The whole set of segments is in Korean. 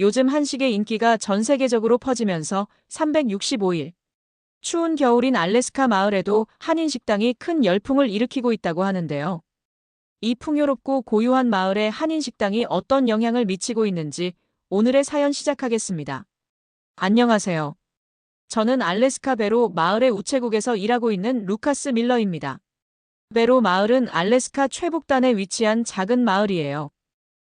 요즘 한식의 인기가 전 세계적으로 퍼지면서 365일 추운 겨울인 알래스카 마을에도 한인 식당이 큰 열풍을 일으키고 있다고 하는데요. 이 풍요롭고 고요한 마을에 한인 식당이 어떤 영향을 미치고 있는지 오늘의 사연 시작하겠습니다. 안녕하세요. 저는 알래스카 베로 마을의 우체국에서 일하고 있는 루카스 밀러입니다. 베로 마을은 알래스카 최북단에 위치한 작은 마을이에요.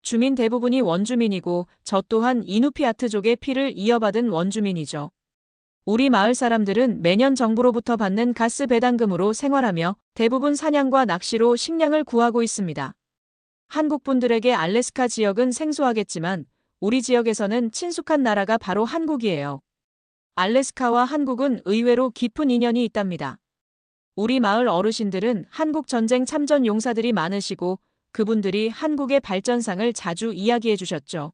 주민 대부분이 원주민이고 저 또한 이누피아트족의 피를 이어받은 원주민이죠. 우리 마을 사람들은 매년 정부로부터 받는 가스 배당금으로 생활하며 대부분 사냥과 낚시로 식량을 구하고 있습니다. 한국 분들에게 알래스카 지역은 생소하겠지만 우리 지역에서는 친숙한 나라가 바로 한국이에요. 알래스카와 한국은 의외로 깊은 인연이 있답니다. 우리 마을 어르신들은 한국 전쟁 참전 용사들이 많으시고 그분들이 한국의 발전상을 자주 이야기해 주셨죠.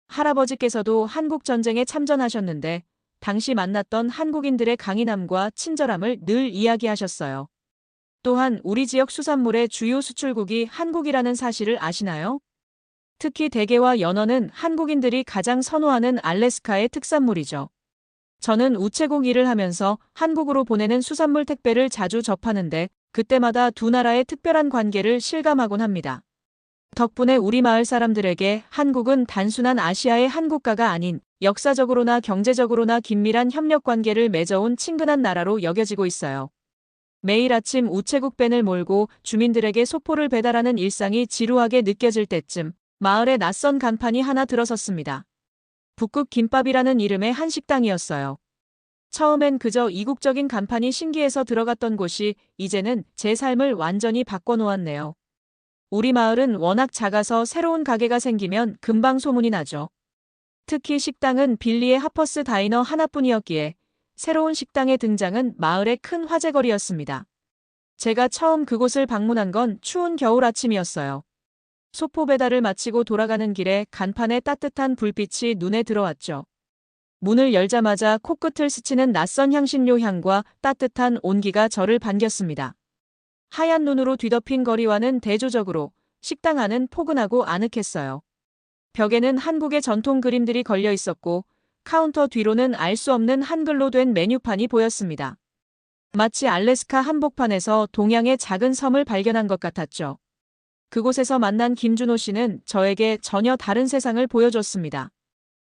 할아버지께서도 한국 전쟁에 참전하셨는데 당시 만났던 한국인들의 강인함과 친절함을 늘 이야기하셨어요. 또한 우리 지역 수산물의 주요 수출국이 한국이라는 사실을 아시나요? 특히 대게와 연어는 한국인들이 가장 선호하는 알래스카의 특산물이죠. 저는 우체국 일을 하면서 한국으로 보내는 수산물 택배를 자주 접하는데 그때마다 두 나라의 특별한 관계를 실감하곤 합니다. 덕분에 우리 마을 사람들에게 한국은 단순한 아시아의 한 국가가 아닌 역사적으로나 경제적으로나 긴밀한 협력 관계를 맺어온 친근한 나라로 여겨지고 있어요. 매일 아침 우체국 밴을 몰고 주민들에게 소포를 배달하는 일상이 지루하게 느껴질 때쯤 마을에 낯선 간판이 하나 들어섰습니다. 북극 김밥이라는 이름의 한식당이었어요. 처음엔 그저 이국적인 간판이 신기해서 들어갔던 곳이 이제는 제 삶을 완전히 바꿔놓았네요. 우리 마을은 워낙 작아서 새로운 가게가 생기면 금방 소문이 나죠. 특히 식당은 빌리의 하퍼스 다이너 하나뿐이었기에 새로운 식당의 등장은 마을의 큰 화제거리였습니다. 제가 처음 그곳을 방문한 건 추운 겨울 아침이었어요. 소포 배달을 마치고 돌아가는 길에 간판에 따뜻한 불빛이 눈에 들어왔죠. 문을 열자마자 코끝을 스치는 낯선 향신료 향과 따뜻한 온기가 저를 반겼습니다. 하얀 눈으로 뒤덮인 거리와는 대조적으로 식당 안은 포근하고 아늑했어요. 벽에는 한국의 전통 그림들이 걸려 있었고 카운터 뒤로는 알 수 없는 한글로 된 메뉴판이 보였습니다. 마치 알래스카 한복판에서 동양의 작은 섬을 발견한 것 같았죠. 그곳에서 만난 김준호 씨는 저에게 전혀 다른 세상을 보여줬습니다.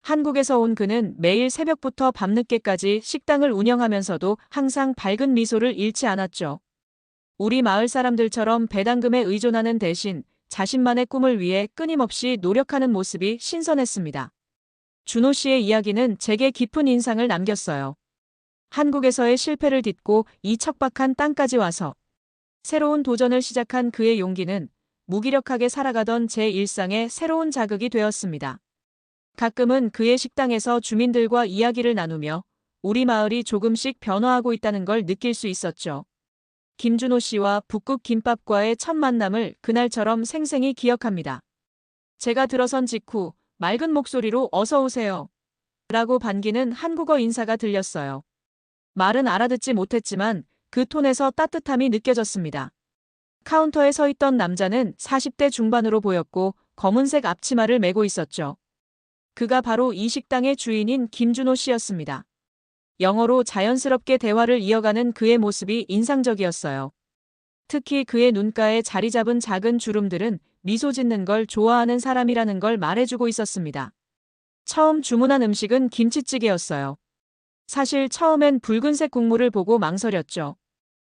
한국에서 온 그는 매일 새벽부터 밤늦게까지 식당을 운영하면서도 항상 밝은 미소를 잃지 않았죠. 우리 마을 사람들처럼 배당금에 의존하는 대신 자신만의 꿈을 위해 끊임없이 노력하는 모습이 신선했습니다. 준호 씨의 이야기는 제게 깊은 인상을 남겼어요. 한국에서의 실패를 딛고 이 척박한 땅까지 와서 새로운 도전을 시작한 그의 용기는 무기력하게 살아가던 제 일상의 새로운 자극이 되었습니다. 가끔은 그의 식당에서 주민들과 이야기를 나누며 우리 마을이 조금씩 변화하고 있다는 걸 느낄 수 있었죠. 김준호 씨와 북극 김밥과의 첫 만남을 그날처럼 생생히 기억합니다. 제가 들어선 직후 맑은 목소리로 어서 오세요 라고 반기는 한국어 인사가 들렸어요. 말은 알아듣지 못했지만 그 톤에서 따뜻함이 느껴졌습니다. 카운터에 서 있던 남자는 40대 중반으로 보였고 검은색 앞치마를 메고 있었죠. 그가 바로 이 식당의 주인인 김준호 씨였습니다. 영어로 자연스럽게 대화를 이어가는 그의 모습이 인상적이었어요. 특히 그의 눈가에 자리 잡은 작은 주름들은 미소 짓는 걸 좋아하는 사람이라는 걸 말해주고 있었습니다. 처음 주문한 음식은 김치찌개였어요. 사실 처음엔 붉은색 국물을 보고 망설였죠.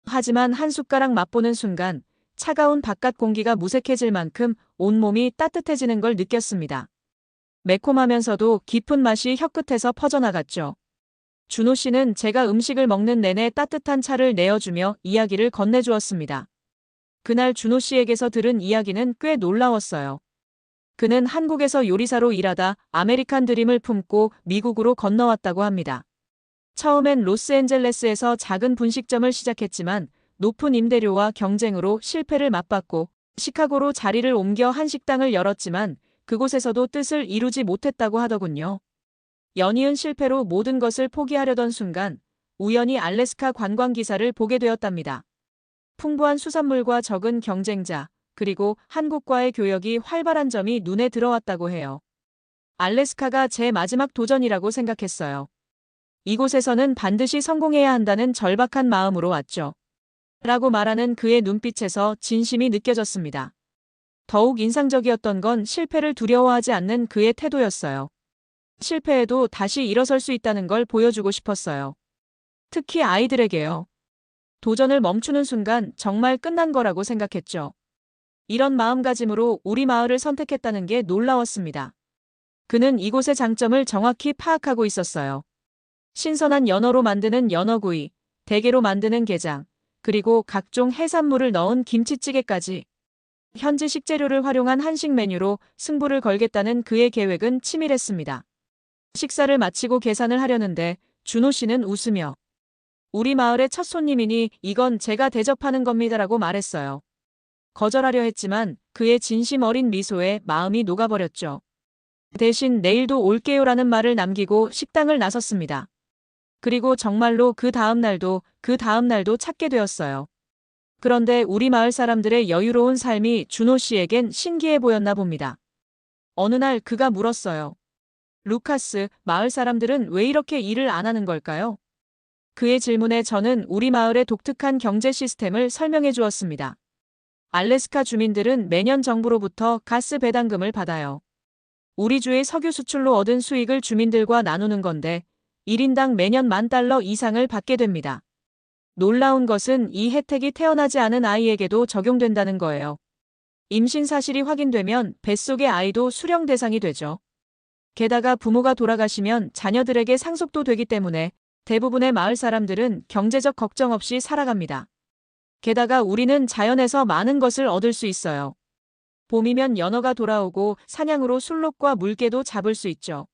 하지만 한 숟가락 맛보는 순간 차가운 바깥 공기가 무색해질 만큼 온몸이 따뜻해지는 걸 느꼈습니다. 매콤하면서도 깊은 맛이 혀끝에서 퍼져나갔죠. 준호 씨는 제가 음식을 먹는 내내 따뜻한 차를 내어주며 이야기를 건네주었습니다. 그날 준호 씨에게서 들은 이야기는 꽤 놀라웠어요. 그는 한국에서 요리사로 일하다 아메리칸 드림을 품고 미국으로 건너왔다고 합니다. 처음엔 로스앤젤레스에서 작은 분식점을 시작했지만 높은 임대료와 경쟁으로 실패를 맛봤고 시카고로 자리를 옮겨 한식당을 열었지만 그곳에서도 뜻을 이루지 못했다고 하더군요. 연이은 실패로 모든 것을 포기하려던 순간 우연히 알래스카 관광 기사를 보게 되었답니다. 풍부한 수산물과 적은 경쟁자, 그리고 한국과의 교역이 활발한 점이 눈에 들어왔다고 해요. 알래스카가 제 마지막 도전이라고 생각했어요. 이곳에서는 반드시 성공해야 한다는 절박한 마음으로 왔죠. 라고 말하는 그의 눈빛에서 진심이 느껴졌습니다. 더욱 인상적이었던 건 실패를 두려워하지 않는 그의 태도였어요. 실패해도 다시 일어설 수 있다는 걸 보여주고 싶었어요. 특히 아이들에게요. 도전을 멈추는 순간 정말 끝난 거라고 생각했죠. 이런 마음가짐으로 우리 마을을 선택했다는 게 놀라웠습니다. 그는 이곳의 장점을 정확히 파악하고 있었어요. 신선한 연어로 만드는 연어구이, 대게로 만드는 게장, 그리고 각종 해산물을 넣은 김치찌개까지. 현지 식재료를 활용한 한식 메뉴로 승부를 걸겠다는 그의 계획은 치밀했습니다. 식사를 마치고 계산을 하려는데 준호 씨는 웃으며 우리 마을의 첫 손님이니 이건 제가 대접하는 겁니다라고 말했어요. 거절하려 했지만 그의 진심 어린 미소에 마음이 녹아버렸죠. 대신 내일도 올게요라는 말을 남기고 식당을 나섰습니다. 그리고 정말로 그 다음 날도 찾게 되었어요. 그런데 우리 마을 사람들의 여유로운 삶이 준호 씨에겐 신기해 보였나 봅니다. 어느 날 그가 물었어요. 루카스, 마을 사람들은 왜 이렇게 일을 안 하는 걸까요? 그의 질문에 저는 우리 마을의 독특한 경제 시스템을 설명해 주었습니다. 알래스카 주민들은 매년 정부로부터 가스 배당금을 받아요. 우리 주의 석유 수출로 얻은 수익을 주민들과 나누는 건데 1인당 매년 $10,000 이상을 받게 됩니다. 놀라운 것은 이 혜택이 태어나지 않은 아이에게도 적용된다는 거예요. 임신 사실이 확인되면 뱃속의 아이도 수령 대상이 되죠. 게다가 부모가 돌아가시면 자녀들에게 상속도 되기 때문에 대부분의 마을 사람들은 경제적 걱정 없이 살아갑니다. 게다가 우리는 자연에서 많은 것을 얻을 수 있어요. 봄이면 연어가 돌아오고 사냥으로 술록과 물개도 잡을 수 있죠.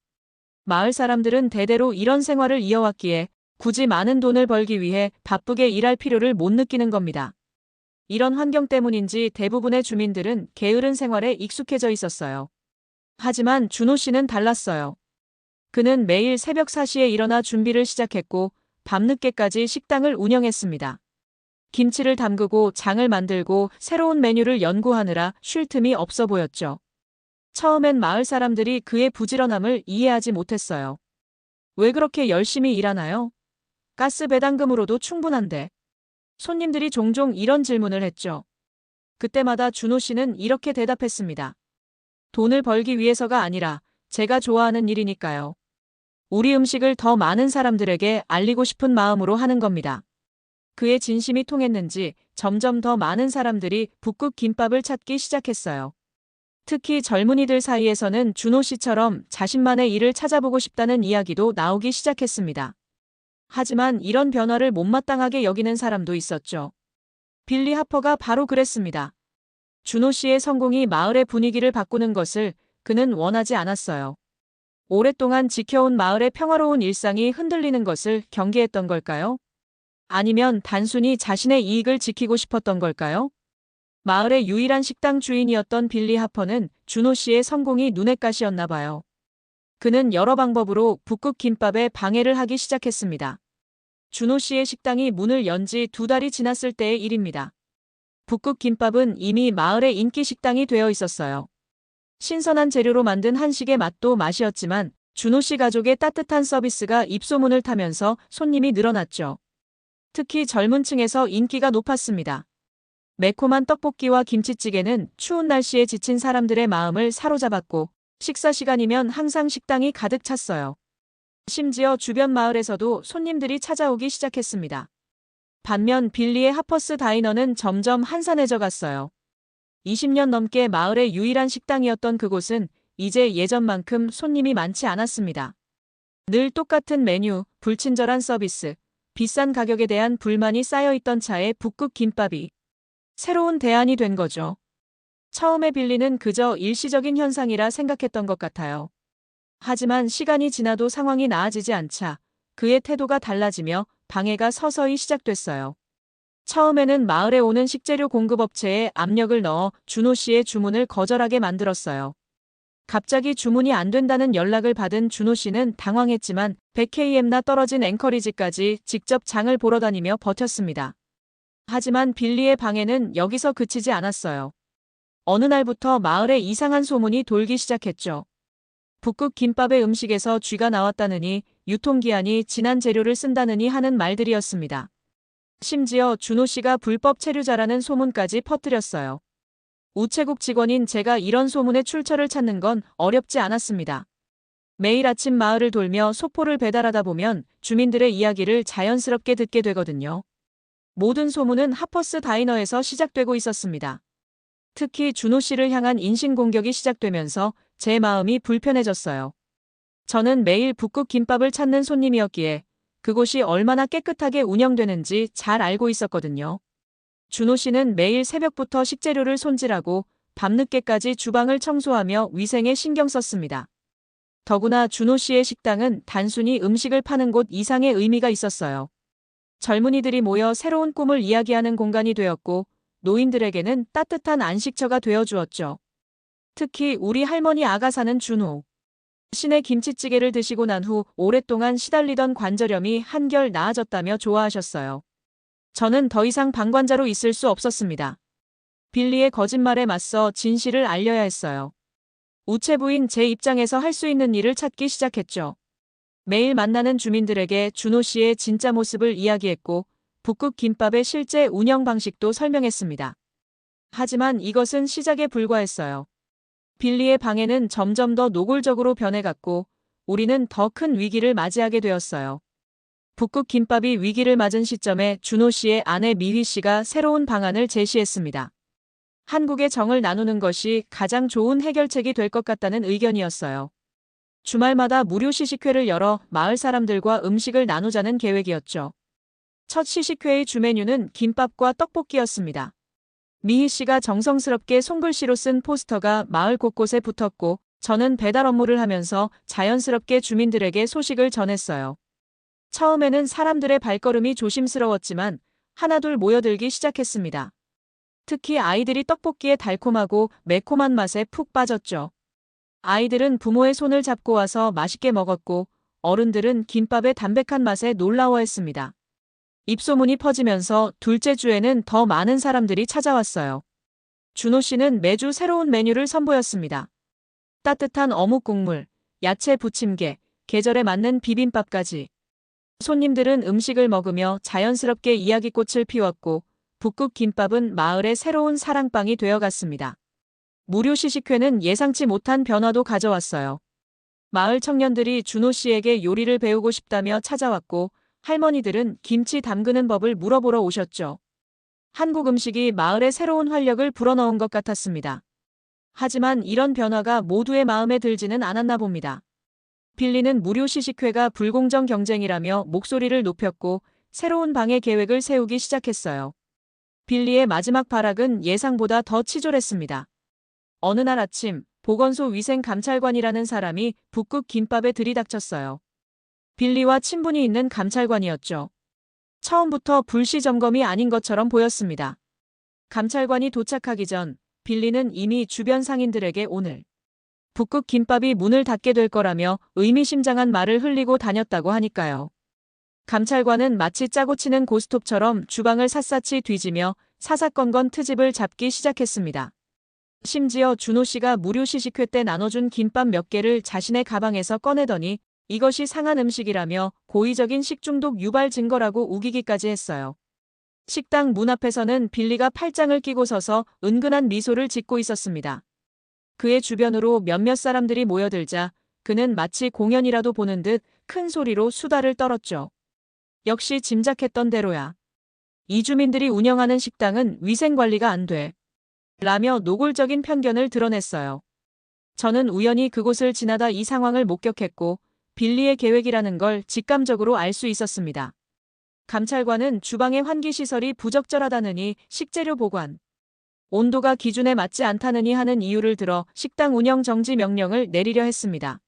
마을 사람들은 대대로 이런 생활을 이어왔기에 굳이 많은 돈을 벌기 위해 바쁘게 일할 필요를 못 느끼는 겁니다. 이런 환경 때문인지 대부분의 주민들은 게으른 생활에 익숙해져 있었어요. 하지만 준호 씨는 달랐어요. 그는 매일 새벽 4시에 일어나 준비를 시작했고 밤늦게까지 식당을 운영했습니다. 김치를 담그고 장을 만들고 새로운 메뉴를 연구하느라 쉴 틈이 없어 보였죠. 처음엔 마을 사람들이 그의 부지런함을 이해하지 못했어요. 왜 그렇게 열심히 일하나요? 가스 배당금으로도 충분한데. 손님들이 종종 이런 질문을 했죠. 그때마다 준호 씨는 이렇게 대답했습니다. 돈을 벌기 위해서가 아니라 제가 좋아하는 일이니까요. 우리 음식을 더 많은 사람들에게 알리고 싶은 마음으로 하는 겁니다. 그의 진심이 통했는지 점점 더 많은 사람들이 북극 김밥을 찾기 시작했어요. 특히 젊은이들 사이에서는 준호 씨처럼 자신만의 일을 찾아보고 싶다는 이야기도 나오기 시작했습니다. 하지만 이런 변화를 못마땅하게 여기는 사람도 있었죠. 빌리 하퍼가 바로 그랬습니다. 준호 씨의 성공이 마을의 분위기를 바꾸는 것을 그는 원하지 않았어요. 오랫동안 지켜온 마을의 평화로운 일상이 흔들리는 것을 경계했던 걸까요? 아니면 단순히 자신의 이익을 지키고 싶었던 걸까요? 마을의 유일한 식당 주인이었던 빌리 하퍼는 준호 씨의 성공이 눈엣 가시였나 봐요. 그는 여러 방법으로 북극 김밥에 방해를 하기 시작했습니다. 준호 씨의 식당이 문을 연 지 2달이 지났을 때의 일입니다. 북극 김밥은 이미 마을의 인기 식당이 되어 있었어요. 신선한 재료로 만든 한식의 맛도 맛이었지만 준호 씨 가족의 따뜻한 서비스가 입소문을 타면서 손님이 늘어났죠. 특히 젊은 층에서 인기가 높았습니다. 매콤한 떡볶이와 김치찌개는 추운 날씨에 지친 사람들의 마음을 사로잡았고 식사 시간이면 항상 식당이 가득 찼어요. 심지어 주변 마을에서도 손님들이 찾아오기 시작했습니다. 반면 빌리의 하퍼스 다이너는 점점 한산해져 갔어요. 20년 넘게 마을의 유일한 식당이었던 그곳은 이제 예전만큼 손님이 많지 않았습니다. 늘 똑같은 메뉴, 불친절한 서비스, 비싼 가격에 대한 불만이 쌓여있던 차에 북극 김밥이 새로운 대안이 된 거죠. 처음에 빌리는 그저 일시적인 현상이라 생각했던 것 같아요. 하지만 시간이 지나도 상황이 나아지지 않자 그의 태도가 달라지며 방해가 서서히 시작됐어요. 처음에는 마을에 오는 식재료 공급업체에 압력을 넣어 준호 씨의 주문을 거절하게 만들었어요. 갑자기 주문이 안 된다는 연락을 받은 준호 씨는 당황했지만 100km나 떨어진 앵커리지까지 직접 장을 보러 다니며 버텼습니다. 하지만 빌리의 방해는 여기서 그치지 않았어요. 어느 날부터 마을에 이상한 소문이 돌기 시작했죠. 북극 김밥의 음식에서 쥐가 나왔다느니 유통기한이 지난 재료를 쓴다느니 하는 말들이었습니다. 심지어 준호 씨가 불법 체류자라는 소문까지 퍼뜨렸어요. 우체국 직원인 제가 이런 소문의 출처를 찾는 건 어렵지 않았습니다. 매일 아침 마을을 돌며 소포를 배달하다 보면 주민들의 이야기를 자연스럽게 듣게 되거든요. 모든 소문은 하퍼스 다이너에서 시작되고 있었습니다. 특히 준호 씨를 향한 인신공격이 시작되면서 제 마음이 불편해졌어요. 저는 매일 북극 김밥을 찾는 손님이었기에 그곳이 얼마나 깨끗하게 운영되는지 잘 알고 있었거든요. 준호 씨는 매일 새벽부터 식재료를 손질하고 밤늦게까지 주방을 청소하며 위생에 신경 썼습니다. 더구나 준호 씨의 식당은 단순히 음식을 파는 곳 이상의 의미가 있었어요. 젊은이들이 모여 새로운 꿈을 이야기하는 공간이 되었고 노인들에게는 따뜻한 안식처가 되어주었죠. 특히 우리 할머니 아가사는 준호 씨네 김치찌개를 드시고 난 후 오랫동안 시달리던 관절염이 한결 나아졌다며 좋아하셨어요. 저는 더 이상 방관자로 있을 수 없었습니다. 빌리의 거짓말에 맞서 진실을 알려야 했어요. 우체부인 제 입장에서 할 수 있는 일을 찾기 시작했죠. 매일 만나는 주민들에게 준호 씨의 진짜 모습을 이야기했고 북극 김밥의 실제 운영 방식도 설명했습니다. 하지만 이것은 시작에 불과했어요. 빌리의 방해는 점점 더 노골적으로 변해갔고 우리는 더 큰 위기를 맞이하게 되었어요. 북극 김밥이 위기를 맞은 시점에 준호 씨의 아내 미휘 씨가 새로운 방안을 제시했습니다. 한국의 정을 나누는 것이 가장 좋은 해결책이 될 것 같다는 의견이었어요. 주말마다 무료 시식회를 열어 마을 사람들과 음식을 나누자는 계획이었죠. 첫 시식회의 주 메뉴는 김밥과 떡볶이였습니다. 미희 씨가 정성스럽게 손글씨로 쓴 포스터가 마을 곳곳에 붙었고 저는 배달 업무를 하면서 자연스럽게 주민들에게 소식을 전했어요. 처음에는 사람들의 발걸음이 조심스러웠지만 하나둘 모여들기 시작했습니다. 특히 아이들이 떡볶이의 달콤하고 매콤한 맛에 푹 빠졌죠. 아이들은 부모의 손을 잡고 와서 맛있게 먹었고 어른들은 김밥의 담백한 맛에 놀라워했습니다. 입소문이 퍼지면서 둘째 주에는 더 많은 사람들이 찾아왔어요. 준호 씨는 매주 새로운 메뉴를 선보였습니다. 따뜻한 어묵 국물, 야채 부침개, 계절에 맞는 비빔밥까지. 손님들은 음식을 먹으며 자연스럽게 이야기꽃을 피웠고 북극 김밥은 마을의 새로운 사랑방이 되어갔습니다. 무료 시식회는 예상치 못한 변화도 가져왔어요. 마을 청년들이 준호 씨에게 요리를 배우고 싶다며 찾아왔고 할머니들은 김치 담그는 법을 물어보러 오셨죠. 한국 음식이 마을에 새로운 활력을 불어넣은 것 같았습니다. 하지만 이런 변화가 모두의 마음에 들지는 않았나 봅니다. 빌리는 무료 시식회가 불공정 경쟁이라며 목소리를 높였고 새로운 방해 계획을 세우기 시작했어요. 빌리의 마지막 발악은 예상보다 더 치졸했습니다. 어느 날 아침 보건소 위생감찰관이라는 사람이 북극 김밥에 들이닥쳤어요. 빌리와 친분이 있는 감찰관이었죠. 처음부터 불시 점검이 아닌 것처럼 보였습니다. 감찰관이 도착하기 전 빌리는 이미 주변 상인들에게 오늘 북극 김밥이 문을 닫게 될 거라며 의미심장한 말을 흘리고 다녔다고 하니까요. 감찰관은 마치 짜고 치는 고스톱처럼 주방을 샅샅이 뒤지며 사사건건 트집을 잡기 시작했습니다. 심지어 준호 씨가 무료 시식회 때 나눠준 김밥 몇 개를 자신의 가방에서 꺼내더니 이것이 상한 음식이라며 고의적인 식중독 유발 증거라고 우기기까지 했어요. 식당 문 앞에서는 빌리가 팔짱을 끼고 서서 은근한 미소를 짓고 있었습니다. 그의 주변으로 몇몇 사람들이 모여들자 그는 마치 공연이라도 보는 듯 큰 소리로 수다를 떨었죠. 역시 짐작했던 대로야. 이주민들이 운영하는 식당은 위생관리가 안 돼. 라며 노골적인 편견을 드러냈어요. 저는 우연히 그곳을 지나다 이 상황을 목격했고 빌리의 계획이라는 걸 직감적으로 알 수 있었습니다. 감찰관은 주방의 환기시설이 부적절하다느니 식재료 보관, 온도가 기준에 맞지 않다느니 하는 이유를 들어 식당 운영 정지 명령을 내리려 했습니다.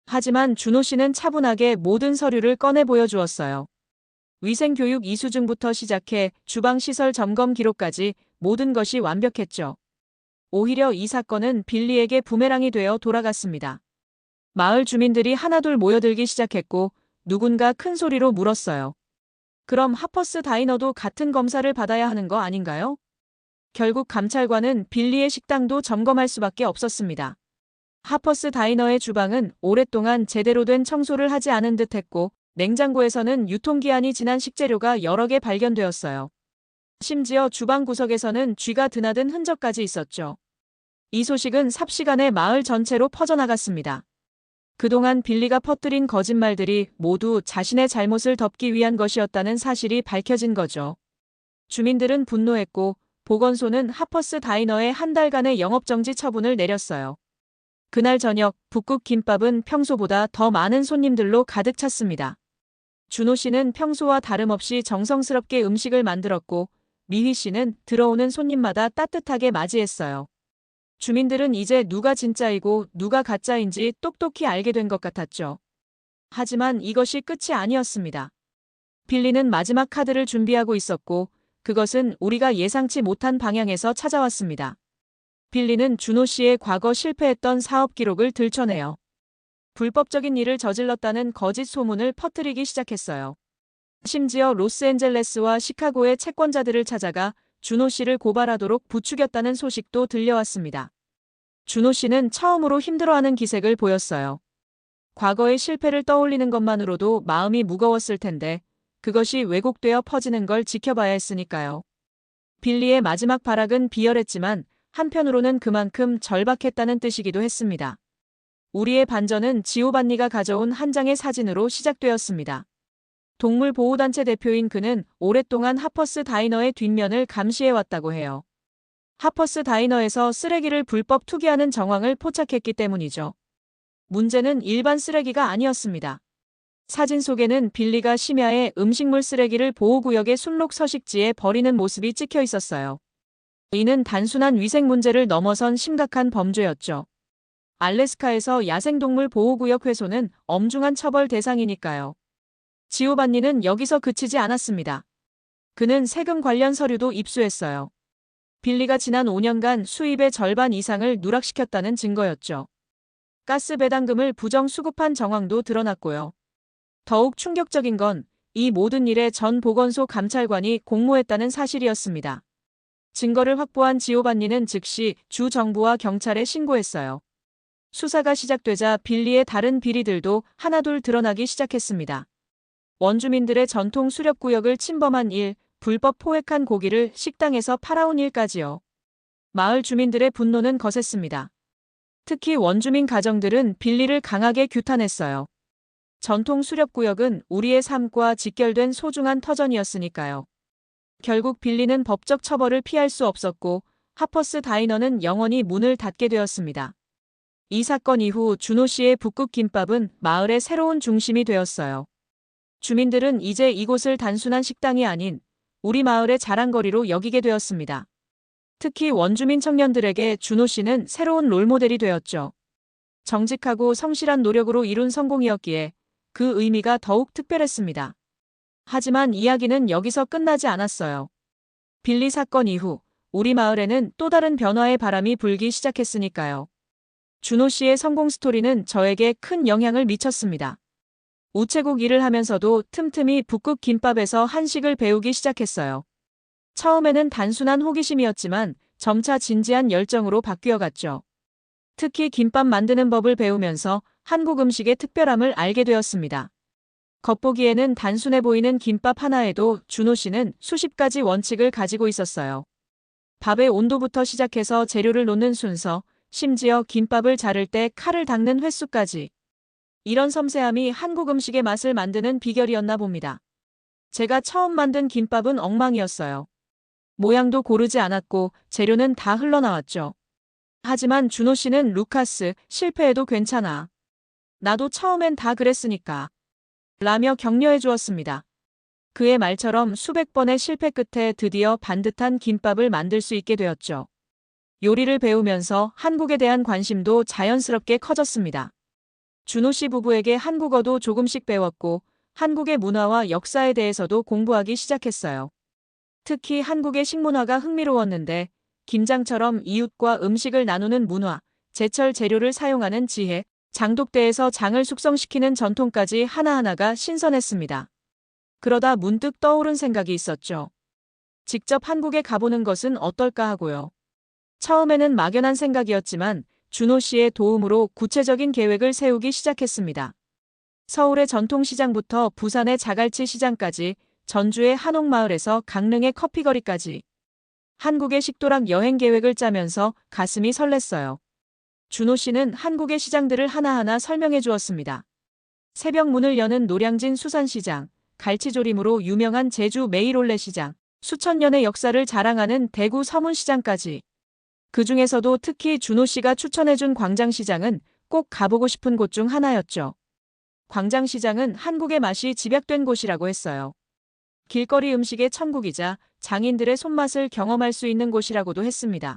하지만 준호 씨는 차분하게 모든 서류를 꺼내 보여주었어요. 위생교육 이수증부터 시작해 주방시설 점검 기록까지 모든 것이 완벽했죠. 오히려 이 사건은 빌리에게 부메랑이 되어 돌아갔습니다. 마을 주민들이 하나둘 모여들기 시작했고 누군가 큰 소리로 물었어요. 그럼 하퍼스 다이너도 같은 검사를 받아야 하는 거 아닌가요? 결국 감찰관은 빌리의 식당도 점검할 수밖에 없었습니다. 하퍼스 다이너의 주방은 오랫동안 제대로 된 청소를 하지 않은 듯했고 냉장고에서는 유통기한이 지난 식재료가 여러 개 발견되었어요. 심지어 주방 구석에서는 쥐가 드나든 흔적까지 있었죠. 이 소식은 삽시간에 마을 전체로 퍼져나갔습니다. 그동안 빌리가 퍼뜨린 거짓말들이 모두 자신의 잘못을 덮기 위한 것이었다는 사실이 밝혀진 거죠. 주민들은 분노했고 보건소는 하퍼스 다이너에 한 달간의 영업정지 처분을 내렸어요. 그날 저녁 북극 김밥은 평소보다 더 많은 손님들로 가득 찼습니다. 준호 씨는 평소와 다름없이 정성스럽게 음식을 만들었고 미희 씨는 들어오는 손님마다 따뜻하게 맞이했어요. 주민들은 이제 누가 진짜이고 누가 가짜인지 똑똑히 알게 된 것 같았죠. 하지만 이것이 끝이 아니었습니다. 빌리는 마지막 카드를 준비하고 있었고 그것은 우리가 예상치 못한 방향에서 찾아왔습니다. 빌리는 준호 씨의 과거 실패했던 사업 기록을 들춰내요. 불법적인 일을 저질렀다는 거짓 소문을 퍼뜨리기 시작했어요. 심지어 로스앤젤레스와 시카고의 채권자들을 찾아가 준호 씨를 고발하도록 부추겼다는 소식도 들려왔습니다. 준호 씨는 처음으로 힘들어하는 기색을 보였어요. 과거의 실패를 떠올리는 것만으로도 마음이 무거웠을 텐데 그것이 왜곡되어 퍼지는 걸 지켜봐야 했으니까요. 빌리의 마지막 발악은 비열했지만 한편으로는 그만큼 절박했다는 뜻이기도 했습니다. 우리의 반전은 지오반니가 가져온 한 장의 사진으로 시작되었습니다. 동물보호단체 대표인 그는 오랫동안 하퍼스 다이너의 뒷면을 감시해왔다고 해요. 하퍼스 다이너에서 쓰레기를 불법 투기하는 정황을 포착했기 때문이죠. 문제는 일반 쓰레기가 아니었습니다. 사진 속에는 빌리가 심야에 음식물 쓰레기를 보호구역의 순록 서식지에 버리는 모습이 찍혀 있었어요. 이는 단순한 위생 문제를 넘어선 심각한 범죄였죠. 알래스카에서 야생동물 보호구역 훼손은 엄중한 처벌 대상이니까요. 지오반니는 여기서 그치지 않았습니다. 그는 세금 관련 서류도 입수했어요. 빌리가 지난 5년간 수입의 절반 이상을 누락시켰다는 증거였죠. 가스 배당금을 부정 수급한 정황도 드러났고요. 더욱 충격적인 건 이 모든 일에 전 보건소 감찰관이 공모했다는 사실이었습니다. 증거를 확보한 지오반니는 즉시 주 정부와 경찰에 신고했어요. 수사가 시작되자 빌리의 다른 비리들도 하나둘 드러나기 시작했습니다. 원주민들의 전통 수렵구역을 침범한 일, 불법 포획한 고기를 식당에서 팔아온 일까지요. 마을 주민들의 분노는 거셌습니다. 특히 원주민 가정들은 빌리를 강하게 규탄했어요. 전통 수렵구역은 우리의 삶과 직결된 소중한 터전이었으니까요. 결국 빌리는 법적 처벌을 피할 수 없었고 하퍼스 다이너는 영원히 문을 닫게 되었습니다. 이 사건 이후 준호 씨의 북극 김밥은 마을의 새로운 중심이 되었어요. 주민들은 이제 이곳을 단순한 식당이 아닌 우리 마을의 자랑거리로 여기게 되었습니다. 특히 원주민 청년들에게 준호 씨는 새로운 롤모델이 되었죠. 정직하고 성실한 노력으로 이룬 성공이었기에 그 의미가 더욱 특별했습니다. 하지만 이야기는 여기서 끝나지 않았어요. 빌리 사건 이후 우리 마을에는 또 다른 변화의 바람이 불기 시작했으니까요. 준호 씨의 성공 스토리는 저에게 큰 영향을 미쳤습니다. 우체국 일을 하면서도 틈틈이 북극 김밥에서 한식을 배우기 시작했어요. 처음에는 단순한 호기심이었지만 점차 진지한 열정으로 바뀌어갔죠. 특히 김밥 만드는 법을 배우면서 한국 음식의 특별함을 알게 되었습니다. 겉보기에는 단순해 보이는 김밥 하나에도 준호 씨는 수십 가지 원칙을 가지고 있었어요. 밥의 온도부터 시작해서 재료를 놓는 순서, 심지어 김밥을 자를 때 칼을 닦는 횟수까지. 이런 섬세함이 한국 음식의 맛을 만드는 비결이었나 봅니다. 제가 처음 만든 김밥은 엉망이었어요. 모양도 고르지 않았고 재료는 다 흘러나왔죠. 하지만 준호 씨는 루카스, 실패해도 괜찮아. 나도 처음엔 다 그랬으니까. 라며 격려해 주었습니다. 그의 말처럼 수백 번의 실패 끝에 드디어 반듯한 김밥을 만들 수 있게 되었죠. 요리를 배우면서 한국에 대한 관심도 자연스럽게 커졌습니다. 준호 씨 부부에게 한국어도 조금씩 배웠고 한국의 문화와 역사에 대해서도 공부하기 시작했어요. 특히 한국의 식문화가 흥미로웠는데 김장처럼 이웃과 음식을 나누는 문화, 제철 재료를 사용하는 지혜, 장독대에서 장을 숙성시키는 전통까지 하나하나가 신선했습니다. 그러다 문득 떠오른 생각이 있었죠. 직접 한국에 가보는 것은 어떨까 하고요. 처음에는 막연한 생각이었지만 준호 씨의 도움으로 구체적인 계획을 세우기 시작했습니다. 서울의 전통시장부터 부산의 자갈치 시장까지, 전주의 한옥마을에서 강릉의 커피거리까지 한국의 식도락 여행 계획을 짜면서 가슴이 설렜어요. 준호 씨는 한국의 시장들을 하나하나 설명해 주었습니다. 새벽 문을 여는 노량진 수산시장, 갈치조림으로 유명한 제주 메이롤레 시장, 수천 년의 역사를 자랑하는 대구 서문시장까지. 그 중에서도 특히 준호 씨가 추천해준 광장시장은 꼭 가보고 싶은 곳 중 하나였죠. 광장시장은 한국의 맛이 집약된 곳이라고 했어요. 길거리 음식의 천국이자 장인들의 손맛을 경험할 수 있는 곳이라고도 했습니다.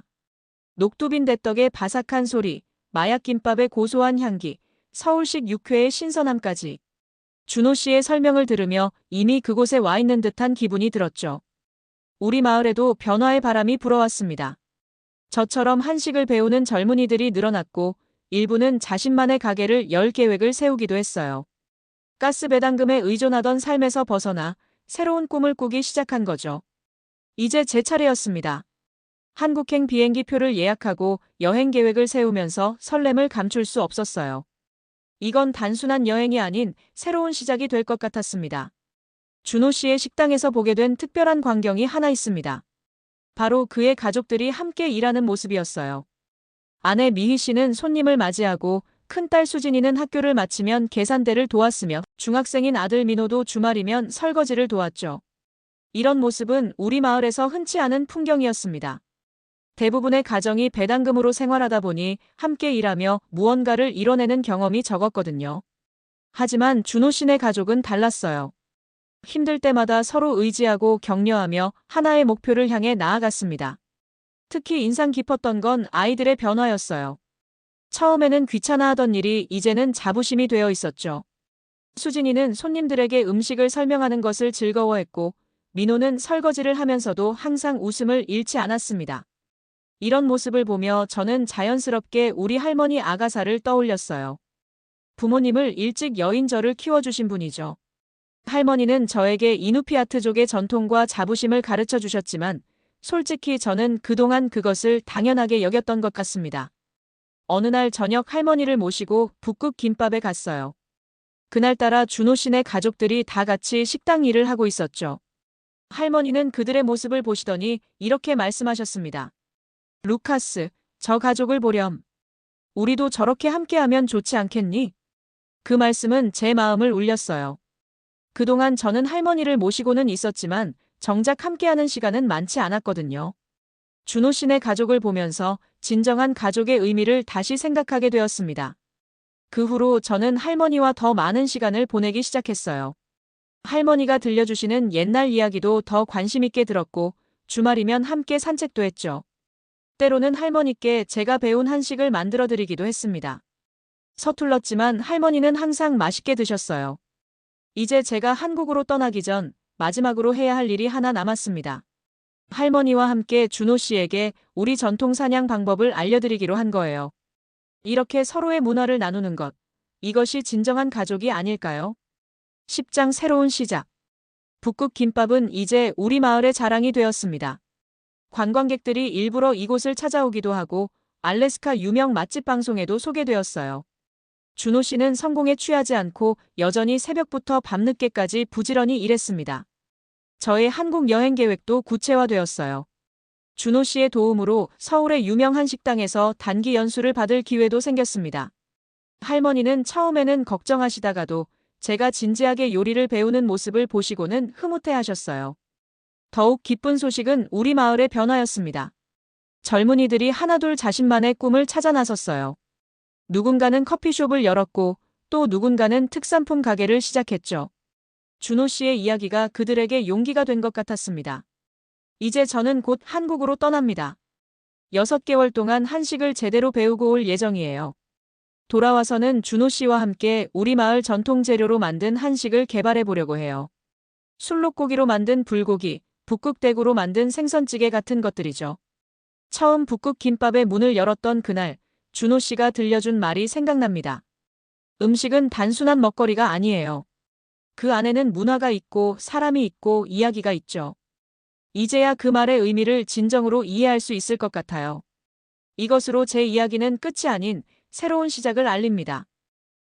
녹두빈 대떡의 바삭한 소리, 마약김밥의 고소한 향기, 서울식 육회의 신선함까지. 준호 씨의 설명을 들으며 이미 그곳에 와 있는 듯한 기분이 들었죠. 우리 마을에도 변화의 바람이 불어왔습니다. 저처럼 한식을 배우는 젊은이들이 늘어났고, 일부는 자신만의 가게를 열 계획을 세우기도 했어요. 가스 배당금에 의존하던 삶에서 벗어나 새로운 꿈을 꾸기 시작한 거죠. 이제 제 차례였습니다. 한국행 비행기 표를 예약하고 여행 계획을 세우면서 설렘을 감출 수 없었어요. 이건 단순한 여행이 아닌 새로운 시작이 될 것 같았습니다. 준호 씨의 식당에서 보게 된 특별한 광경이 하나 있습니다. 바로 그의 가족들이 함께 일하는 모습이었어요. 아내 미희 씨는 손님을 맞이하고, 큰딸 수진이는 학교를 마치면 계산대를 도왔으며, 중학생인 아들 민호도 주말이면 설거지를 도왔죠. 이런 모습은 우리 마을에서 흔치 않은 풍경이었습니다. 대부분의 가정이 배당금으로 생활하다 보니 함께 일하며 무언가를 이뤄내는 경험이 적었거든요. 하지만 준호 씨네 가족은 달랐어요. 힘들 때마다 서로 의지하고 격려하며 하나의 목표를 향해 나아갔습니다. 특히 인상 깊었던 건 아이들의 변화였어요. 처음에는 귀찮아하던 일이 이제는 자부심이 되어 있었죠. 수진이는 손님들에게 음식을 설명하는 것을 즐거워했고, 민호는 설거지를 하면서도 항상 웃음을 잃지 않았습니다. 이런 모습을 보며 저는 자연스럽게 우리 할머니 아가사를 떠올렸어요. 부모님을 일찍 여인절을 키워주신 분이죠. 할머니는 저에게 이누피아트족의 전통과 자부심을 가르쳐 주셨지만, 솔직히 저는 그동안 그것을 당연하게 여겼던 것 같습니다. 어느 날 저녁 할머니를 모시고 북극 김밥에 갔어요. 그날따라 준호 씨네 가족들이 다 같이 식당 일을 하고 있었죠. 할머니는 그들의 모습을 보시더니 이렇게 말씀하셨습니다. 루카스, 저 가족을 보렴. 우리도 저렇게 함께하면 좋지 않겠니? 그 말씀은 제 마음을 울렸어요. 그동안 저는 할머니를 모시고는 있었지만 정작 함께하는 시간은 많지 않았거든요. 준호 씨네 가족을 보면서 진정한 가족의 의미를 다시 생각하게 되었습니다. 그 후로 저는 할머니와 더 많은 시간을 보내기 시작했어요. 할머니가 들려주시는 옛날 이야기도 더 관심 있게 들었고, 주말이면 함께 산책도 했죠. 때로는 할머니께 제가 배운 한식을 만들어 드리기도 했습니다. 서툴렀지만 할머니는 항상 맛있게 드셨어요. 이제 제가 한국으로 떠나기 전 마지막으로 해야 할 일이 하나 남았습니다. 할머니와 함께 준호 씨에게 우리 전통 사냥 방법을 알려드리기로 한 거예요. 이렇게 서로의 문화를 나누는 것, 이것이 진정한 가족이 아닐까요? 10장 새로운 시작. 북극 김밥은 이제 우리 마을의 자랑이 되었습니다. 관광객들이 일부러 이곳을 찾아오기도 하고, 알래스카 유명 맛집 방송에도 소개되었어요. 준호 씨는 성공에 취하지 않고 여전히 새벽부터 밤늦게까지 부지런히 일했습니다. 저의 한국 여행 계획도 구체화되었어요. 준호 씨의 도움으로 서울의 유명한 식당에서 단기 연수를 받을 기회도 생겼습니다. 할머니는 처음에는 걱정하시다가도 제가 진지하게 요리를 배우는 모습을 보시고는 흐뭇해하셨어요. 더욱 기쁜 소식은 우리 마을의 변화였습니다. 젊은이들이 하나둘 자신만의 꿈을 찾아 나섰어요. 누군가는 커피숍을 열었고, 또 누군가는 특산품 가게를 시작했죠. 준호 씨의 이야기가 그들에게 용기가 된 것 같았습니다. 이제 저는 곧 한국으로 떠납니다. 6개월 동안 한식을 제대로 배우고 올 예정이에요. 돌아와서는 준호 씨와 함께 우리 마을 전통 재료로 만든 한식을 개발해 보려고 해요. 술록고기로 만든 불고기, 북극대구로 만든 생선찌개 같은 것들이죠. 처음 북극 김밥의 문을 열었던 그날, 준호 씨가 들려준 말이 생각납니다. 음식은 단순한 먹거리가 아니에요. 그 안에는 문화가 있고 사람이 있고 이야기가 있죠. 이제야 그 말의 의미를 진정으로 이해할 수 있을 것 같아요. 이것으로 제 이야기는 끝이 아닌 새로운 시작을 알립니다.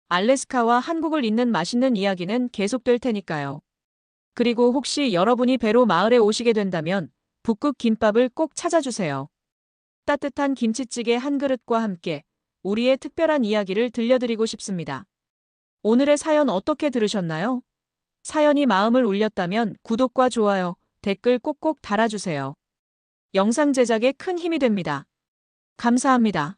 알래스카와 한국을 잇는 맛있는 이야기는 계속될 테니까요. 그리고 혹시 여러분이 배로 마을에 오시게 된다면 북극 김밥을 꼭 찾아주세요. 따뜻한 김치찌개 한 그릇과 함께 우리의 특별한 이야기를 들려드리고 싶습니다. 오늘의 사연 어떻게 들으셨나요? 사연이 마음을 울렸다면 구독과 좋아요, 댓글 꼭꼭 달아주세요. 영상 제작에 큰 힘이 됩니다. 감사합니다.